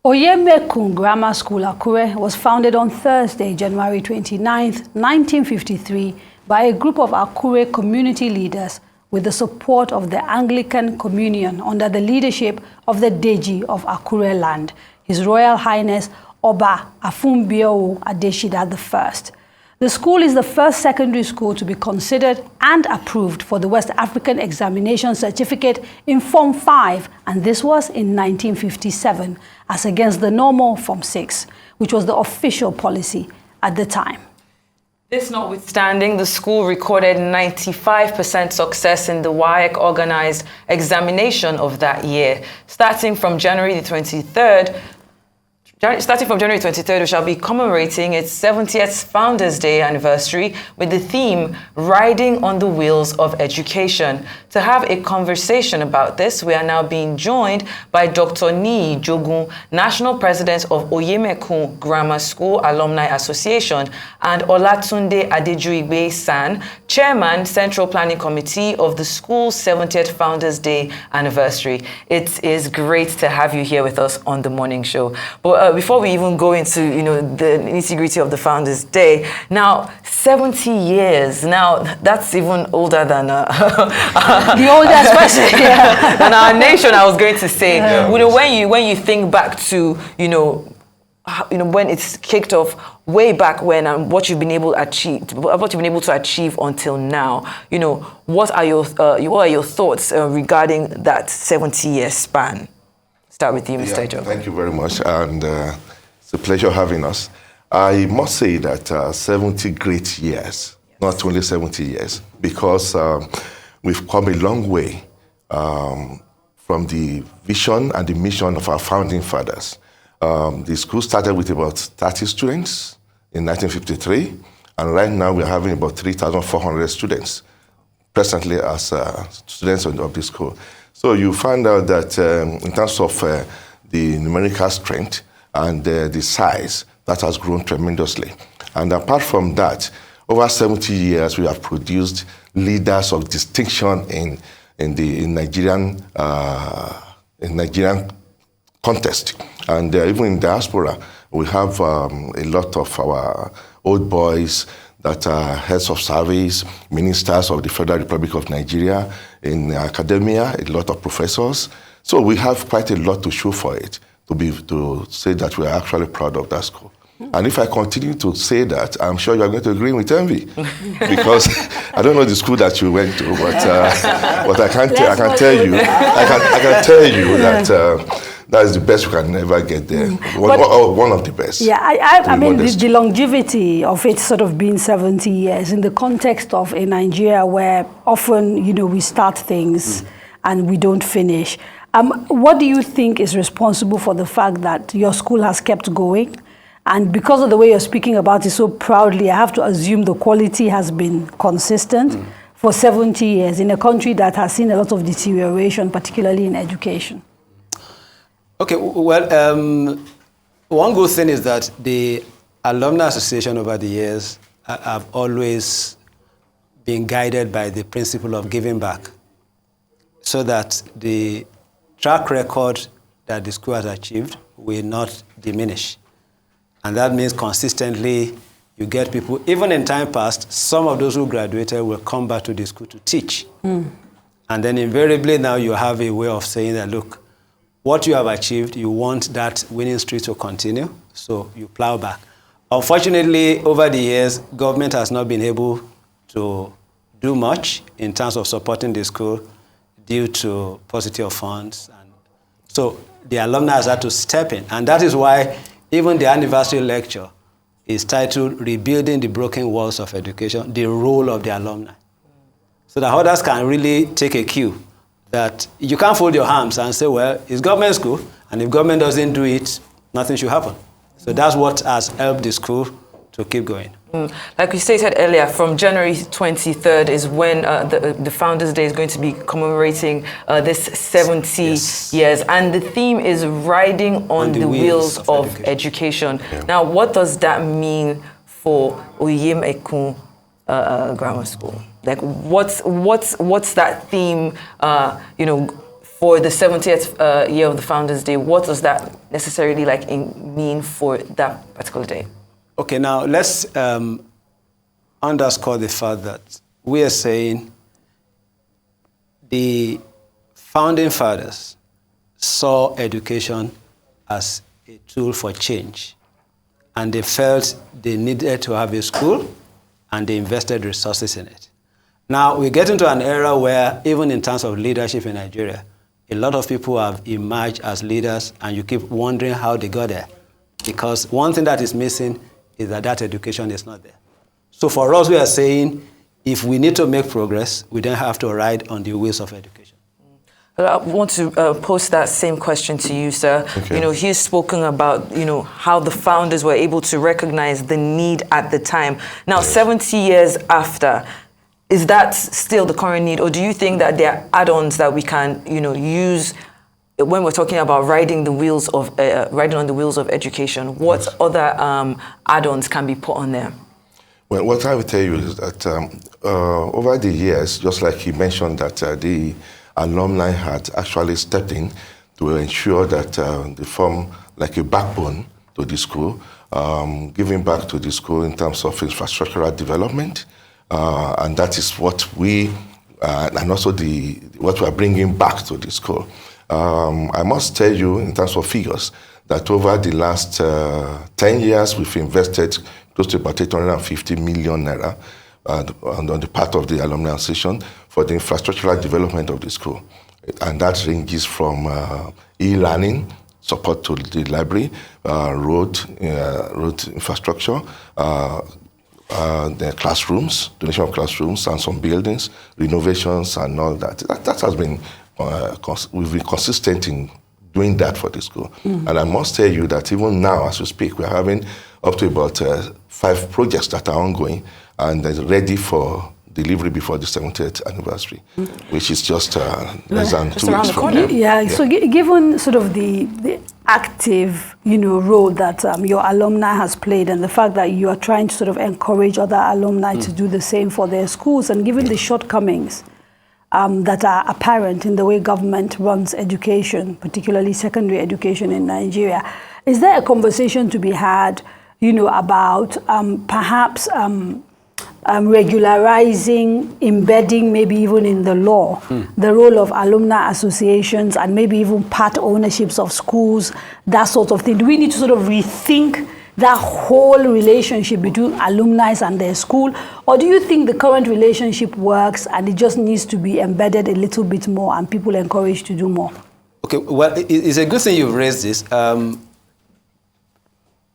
Oyemekun Grammar School, Akure, was founded on Thursday, January 29th, 1953, by a group of Akure community leaders with the support of the Anglican Communion under the leadership of the Deji of Akure land, His Royal Highness Oba Afunbiowo Adejuyigbe I. The school is the first secondary school to be considered and approved for the West African Examination Certificate in Form 5, and this was in 1957, as against the normal Form 6, which was the official policy at the time. This notwithstanding, the school recorded 95% success in the WAEC organized examination of that year. Starting from January 23rd, we shall be commemorating its 70th Founders Day anniversary with the theme, Riding on the Wheels of Education. To have a conversation about this, we are now being joined by Dr. Niyi Ijogun, National President of Oyemekun Grammar School Alumni Association, and Olatunde Adejuyigbe San, Chairman, Central Planning Committee of the school's 70th Founders Day anniversary. It is great to have you here with us on the morning show. But before we even go into, the nitty-gritty of the Founders Day, now 70 years. Now that's even older than the oldest person. Yeah. than our nation. I was going to say, yeah. When you think back to when it's kicked off way back when, and what you've been able to achieve until now. What are your thoughts regarding that 70-year span? Start with you, Mr. Ijogun. Thank you very much, and it's a pleasure having us. I must say that 70 great years, not only 70 years, because we've come a long way from the vision and the mission of our founding fathers. The school started with about 30 students in 1953, and right now we're having about 3,400 students presently as students of the school. So you find out that in terms of the numerical strength and the size, that has grown tremendously. And apart from that, over 70 years, we have produced leaders of distinction in Nigerian context. And even in diaspora, we have a lot of our old boys that are heads of service, ministers of the Federal Republic of Nigeria, in academia, a lot of professors. So we have quite a lot to show for it, to say that we are actually proud of that school. And if I continue to say that, I'm sure you are going to agree with envy, because I don't know the school that you went to, but I can tell you that that is the best you can ever get there. One of the best. Yeah, I mean, the longevity of it sort of being 70 years in the context of a Nigeria where often, we start things and we don't finish. What do you think is responsible for the fact that your school has kept going? And because of the way you're speaking about it so proudly, I have to assume the quality has been consistent for 70 years in a country that has seen a lot of deterioration, particularly in education. Okay, well, one good thing is that the Alumni Association over the years have always been guided by the principle of giving back, so that the track record that the school has achieved will not diminish. And that means consistently you get people, even in time past, some of those who graduated will come back to the school to teach. And then invariably now you have a way of saying that, look, what you have achieved, you want that winning streak to continue, so you plow back. Unfortunately, over the years, government has not been able to do much in terms of supporting the school due to paucity of funds. And so the alumni has had to step in, and that is why even the anniversary lecture is titled Rebuilding the Broken Walls of Education, the Role of the Alumni. So that others can really take a cue that you can't fold your arms and say, well, it's government school, and if government doesn't do it, nothing should happen. So that's what has helped the school to keep going. Like we stated earlier, from January 23rd is when the Founders Day is going to be commemorating this 70 years. And the theme is Riding on the Wheels of Education. Yeah. Now, what does that mean for Oyemekun Grammar School? Like, what's that theme, for the 70th year of the Founders Day, what does that necessarily mean for that particular day? Okay, now let's underscore the fact that we are saying the founding fathers saw education as a tool for change, and they felt they needed to have a school, and they invested resources in it. Now, we get into an era where, even in terms of leadership in Nigeria, a lot of people have emerged as leaders, and you keep wondering how they got there. Because one thing that is missing is that education is not there. So for us, we are saying, if we need to make progress, we don't have to ride on the wheels of education. I want to pose that same question to you, sir. Okay. He's spoken about, how the founders were able to recognize the need at the time. Now, yes. 70 years after, is that still the current need, or do you think that there are add-ons that we can, use when we're talking about riding on the wheels of education? What yes. other add-ons can be put on there? Well, what I would tell you is that over the years, just like he mentioned, that the alumni had actually stepped in to ensure that they form like a backbone to the school, giving back to the school in terms of infrastructural development, and that is what we, and also what we are bringing back to the school. I must tell you, in terms of figures, that over the last 10 years, we've invested close to about 850 million naira on the part of the Alumni Association for the infrastructural development of the school. And that ranges from e-learning, support to the library, road infrastructure, the classrooms, donation of classrooms and some buildings, renovations and all that. That has been, we've been consistent in doing that for the school. Mm-hmm. And I must tell you that even now, as we speak, we're having up to about 5 projects that are ongoing and ready for delivery before the 70th anniversary, which is just less than 2 weeks from now. Yeah, so given sort of the active, role that your alumni has played, and the fact that you are trying to sort of encourage other alumni to do the same for their schools, and given the shortcomings that are apparent in the way government runs education, particularly secondary education in Nigeria, is there a conversation to be had, about perhaps regularizing, embedding, maybe even in the law, the role of alumni associations and maybe even part ownerships of schools, that sort of thing? Do we need to sort of rethink that whole relationship between alumni and their school? Or do you think the current relationship works and it just needs to be embedded a little bit more and people encouraged to do more? Okay, well, it's a good thing you've raised this.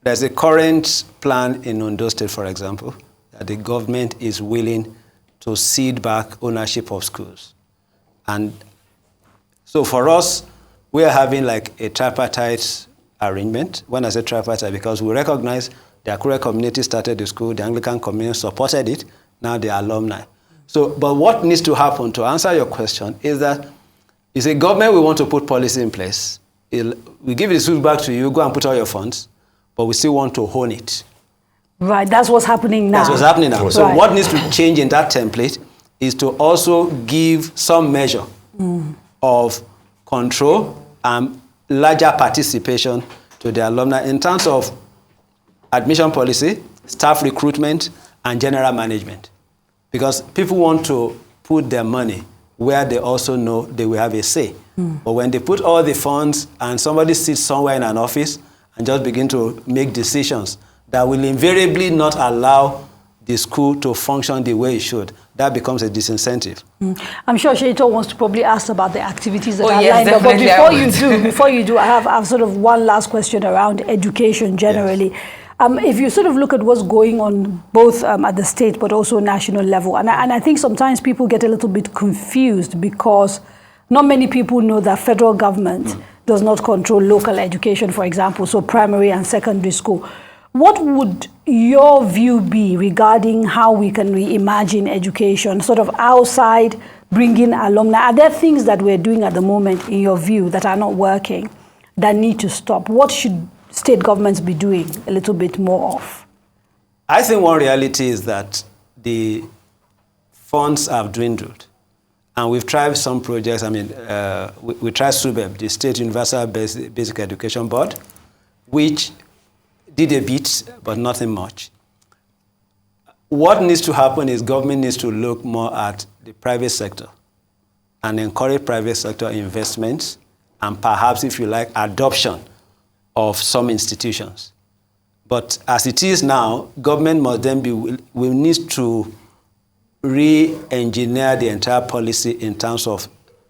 There's a current plan in Ondo State, for example, that the government is willing to cede back ownership of schools. And so for us, we are having like a tripartite arrangement. When I say tripartite, because we recognize the Akure community started the school, the Anglican community supported it, now the alumni. So, but what needs to happen, to answer your question, is that you say, government, we want to put policy in place. We give the school back to you, go and put all your funds, but we still want to own it. Right, that's what's happening now. That's what's happening now. So what needs to change in that template is to also give some measure of control and larger participation to the alumni in terms of admission policy, staff recruitment, and general management. Because people want to put their money where they also know they will have a say. But when they put all the funds and somebody sits somewhere in an office and just begin to make decisions that will invariably not allow the school to function the way it should, that becomes a disincentive. I'm sure Sheito wants to probably ask about the activities that are lined up. But before you do, I have sort of one last question around education generally. Yes. If you sort of look at what's going on both at the state but also national level, and I think sometimes people get a little bit confused because not many people know that federal government does not control local education, for example, so primary and secondary school. What would your view be regarding how we can reimagine education, sort of outside bringing alumni? Are there things that we're doing at the moment, in your view, that are not working, that need to stop? What should state governments be doing a little bit more of? I think one reality is that the funds have dwindled. And we've tried some projects. I mean, we tried SUBEB, the State Universal Basic Education Board, which did a bit, but nothing much. What needs to happen is government needs to look more at the private sector and encourage private sector investments and perhaps, if you like, adoption of some institutions. But as it is now, government must then will need to re-engineer the entire policy in terms of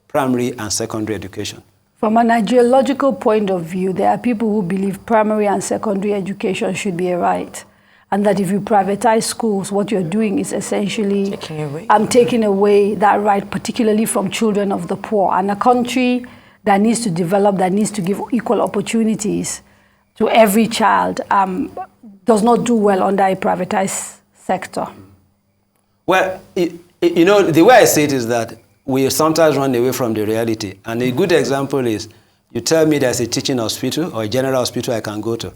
primary and secondary education. From an ideological point of view, there are people who believe primary and secondary education should be a right, and that if you privatize schools, what you're doing is essentially taking away that right, particularly from children of the poor. And a country that needs to develop, that needs to give equal opportunities to every child, does not do well under a privatized sector. Well, you know, the way I say it is that we sometimes run away from the reality. And a good example is, you tell me there's a teaching hospital or a general hospital I can go to.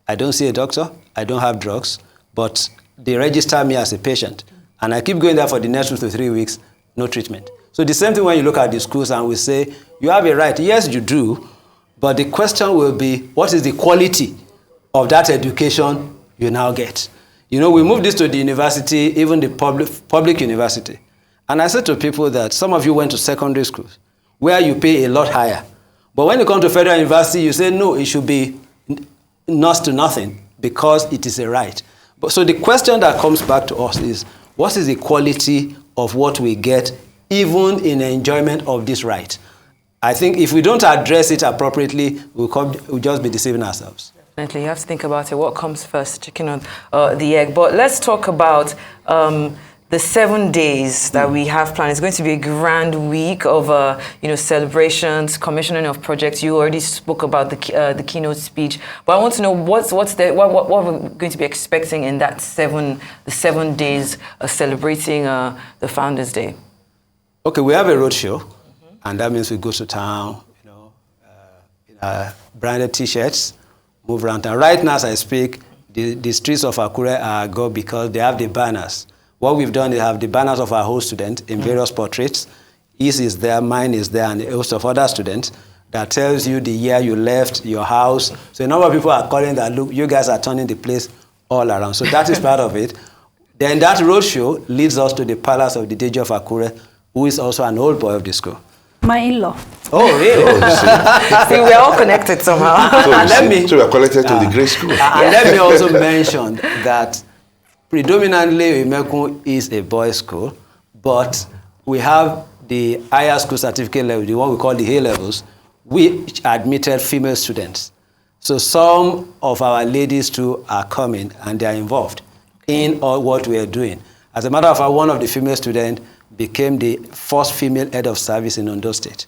I don't see a doctor, I don't have drugs, but they register me as a patient. And I keep going there for the next 2 to 3 weeks, no treatment. So the same thing when you look at the schools and we say, you have a right. Yes, you do, but the question will be, what is the quality of that education you now get? You know, we moved this to the university, even the public university. And I said to people that some of you went to secondary schools where you pay a lot higher. But when you come to federal university, you say, no, it should be next to nothing because it is a right. But so the question that comes back to us is, what is the quality of what we get even in enjoyment of this right? I think if we don't address it appropriately, we'll just be deceiving ourselves. Definitely, you have to think about it. What comes first, chicken or the egg? But let's talk about the 7 days that we have planned. It's going to be a grand week of celebrations, commissioning of projects. You already spoke about the keynote speech, but I want to know what we're going to be expecting in that the 7 days celebrating the Founders Day. Okay, we have a roadshow, and that means we go to town, branded T-shirts, move around. And right now, as I speak, the streets of Akure are go because they have the banners. What we've done is have the banners of our whole students in various portraits. His is there, mine is there, and a host of other students that tells you the year you left, your house. So a number of people are calling that, look, you guys are turning the place all around. So that is part of it. Then that roadshow leads us to the palace of the Deji of Akure, who is also an old boy of the school. My in-law. Oh, really? See, we're all connected somehow. So we are connected to the great school. And let me also mention that predominantly Oyemekun is a boys' school, but we have the higher school certificate level, the one we call the A levels, which admitted female students. So some of our ladies too are coming and they are involved in all what we are doing. As a matter of fact, one of the female students became the first female head of service in Ondo State.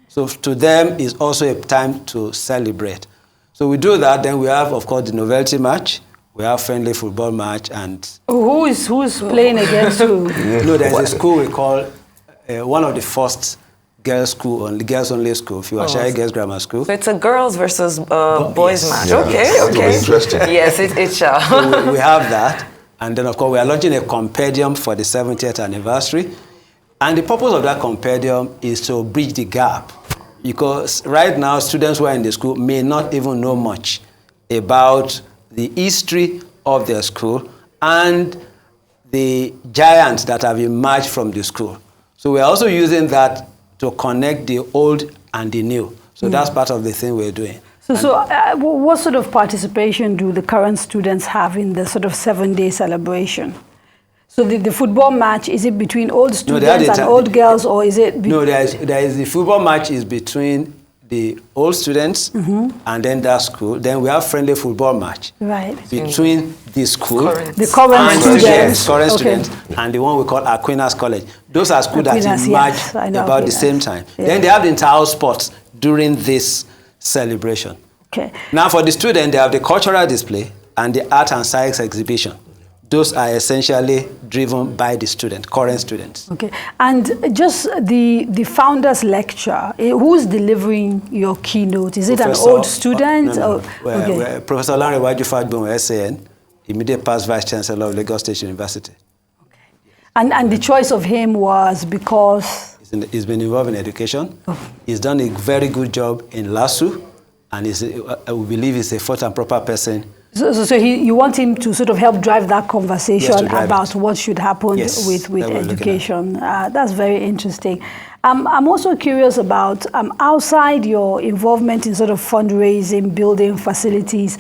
So to them, it's also a time to celebrate. So we do that, then we have, of course, the novelty match, we have friendly football match, and... Who's playing against who? No, there's a school we call, one of the first girls' only school, Fiwashai Girls Grammar School. So it's a girls versus boys yes. match. Yeah. Okay. Interesting. Yes, it shall. So we have that. And then, of course, we are launching a compendium for the 70th anniversary. And the purpose of that compendium is to bridge the gap. Because right now, students who are in the school may not even know much about the history of their school and the giants that have emerged from the school. So we're also using that to connect the old and the new. So that's part of the thing we're doing. So what sort of participation do the current students have in the sort of 7-day celebration? So the football match, is it between old students and old girls, or is it... No, there is the football match is between the old students and then that school. Then we have friendly football match between the school, the current students, and the one we call Aquinas College. Those are schools that emerged about the same time. Yeah. Then they have the inter-house sports during this celebration. Okay. Now for the student, they have the cultural display and the art and science exhibition. Those are essentially driven by the current students. Okay. And just the founder's lecture, who's delivering your keynote? Is it an old student? No. Professor Olatunde Adejuyigbe, SAN, immediate past Vice Chancellor of Lagos State University. Okay. And the choice of him was because... He's been involved in education. He's done a very good job in LASU, and we believe he's a fourth and proper person. So you want him to sort of help drive that conversation about what should happen with education. That's very interesting. I'm also curious about outside your involvement in sort of fundraising, building facilities,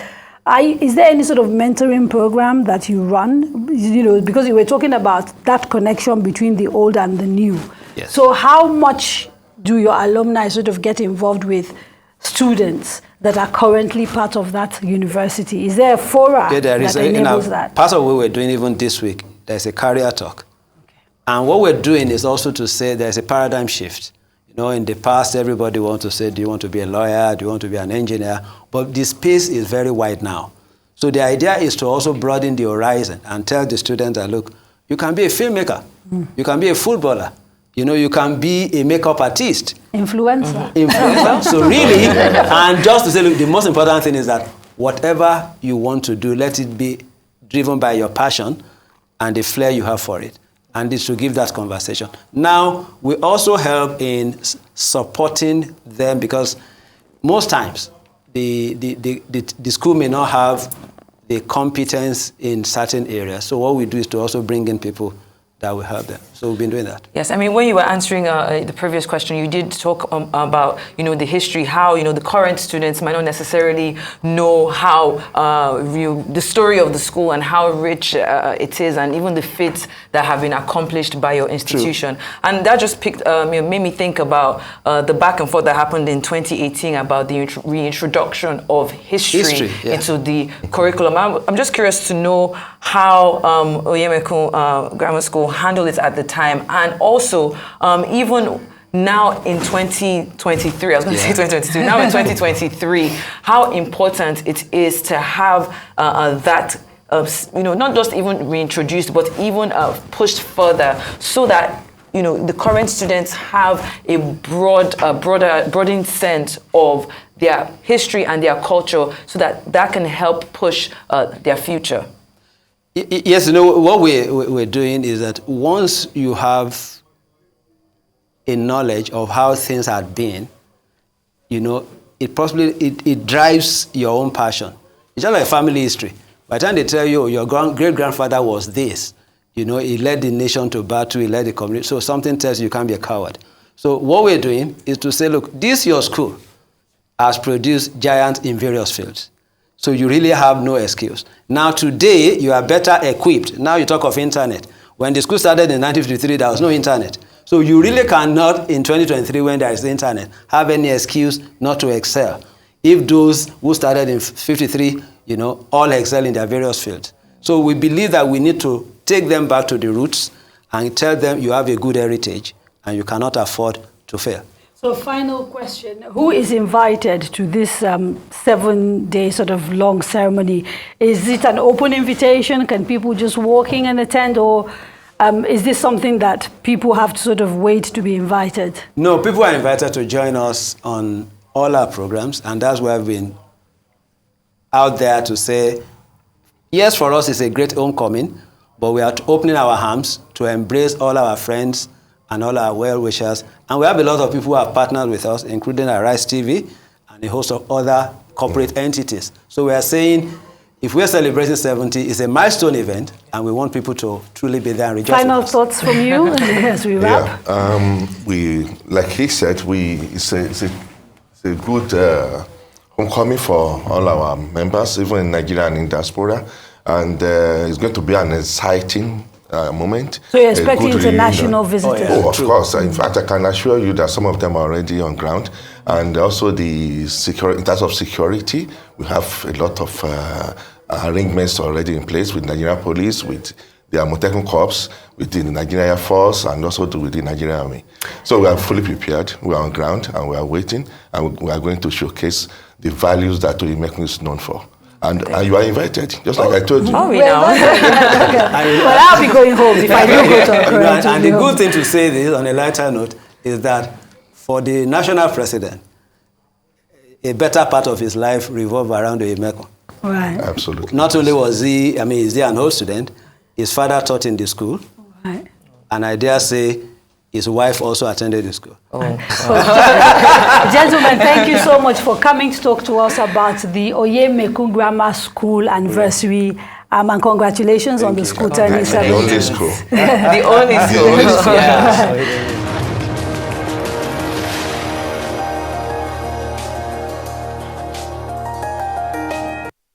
is there any sort of mentoring program that you run? You know, because you were talking about that connection between the old and the new. Yes. So how much do your alumni sort of get involved with students that are currently part of that university? Is there a forum that enables that? Part of what we're doing even this week, there's a career talk. Okay. And what we're doing is also to say there's a paradigm shift. You know, in the past, everybody wants to say, do you want to be a lawyer? Do you want to be an engineer? But the space is very wide now. So the idea is to also broaden the horizon and tell the students that, look, you can be a filmmaker. You can be a footballer. You know, you can be a makeup artist. Influencer. Influencer. So really, and just to say, look, the most important thing is that whatever you want to do, let it be driven by your passion and the flair you have for it. And it's to give that conversation. Now, we also help in supporting them because most times the school may not have the competence in certain areas. So what we do is to also bring in people that will help them. So we've been doing that. Yes, I mean, when you were answering the previous question, you did talk about, you know, the history, how, you know, the current students might not necessarily know how, the story of the school and how rich it is, and even the feats that have been accomplished by your institution. True. And that just made me think about the back and forth that happened in 2018 about the reintroduction of history into the curriculum. I'm just curious to know how Oyemekun Grammar School handled it at the time, and also even now in 2023, I was going to say 2022, now in 2023, how important it is to have that, you know, not just even reintroduced, but even pushed further, so that, you know, the current students have a broadened sense of their history and their culture, so that can help push their future. Yes, you know, what we're doing is that once you have a knowledge of how things had been, you know, it drives your own passion. It's just like family history. By the time they tell you your great-grandfather was this, you know, he led the nation to battle, he led the community, so something tells you can't be a coward. So what we're doing is to say, look, this your school has produced giants in various fields. So you really have no excuse. Now today, you are better equipped. Now you talk of internet. When the school started in 1953, there was no internet. So you really cannot, in 2023, when there is the internet, have any excuse not to excel. If those who started in 53, you know, all excel in their various fields. So we believe that we need to take them back to the roots and tell them you have a good heritage and you cannot afford to fail. So final question, who is invited to this 7-day sort of long ceremony? Is it an open invitation? Can people just walk in and attend, or is this something that people have to sort of wait to be invited? No, people are invited to join us on all our programs, and that's why I've been out there to say, yes, for us it's a great homecoming, but we are opening our arms to embrace all our friends and all our well-wishers. And we have a lot of people who have partnered with us, including Arise TV and a host of other corporate entities. So we are saying, if we're celebrating 70, it's a milestone event, and we want people to truly be there and rejoice. Final thoughts from you as we wrap? Yeah, like he said, it's a good homecoming for all our members, even in Nigeria and in diaspora. And it's going to be an exciting moment. So you're expecting international visitors? Oh, of course. In fact, I can assure you that some of them are already on ground. And also the security, in terms of security, we have a lot of arrangements already in place with Nigerian police, with the Amotekun Corps, with the Nigerian Air Force, and also with the Nigerian Army. So we are fully prepared, we are on ground, and we are waiting, and we are going to showcase the values that Oyemekun is known for. And you are invited, just like I told you. Oh, we know. But I'll be going home if I don't go to a parent. And the good thing to say this on a lighter note is that for the national president, a better part of his life revolved around Oyemekun. Right. Absolutely. Not only was he, is he an old student, his father taught in the school. Right. And I dare say, his wife also attended the school. Gentlemen, thank you so much for coming to talk to us about the Oyemekun Grammar School anniversary. And congratulations on the school turning 70. The only school. The only school. Yeah.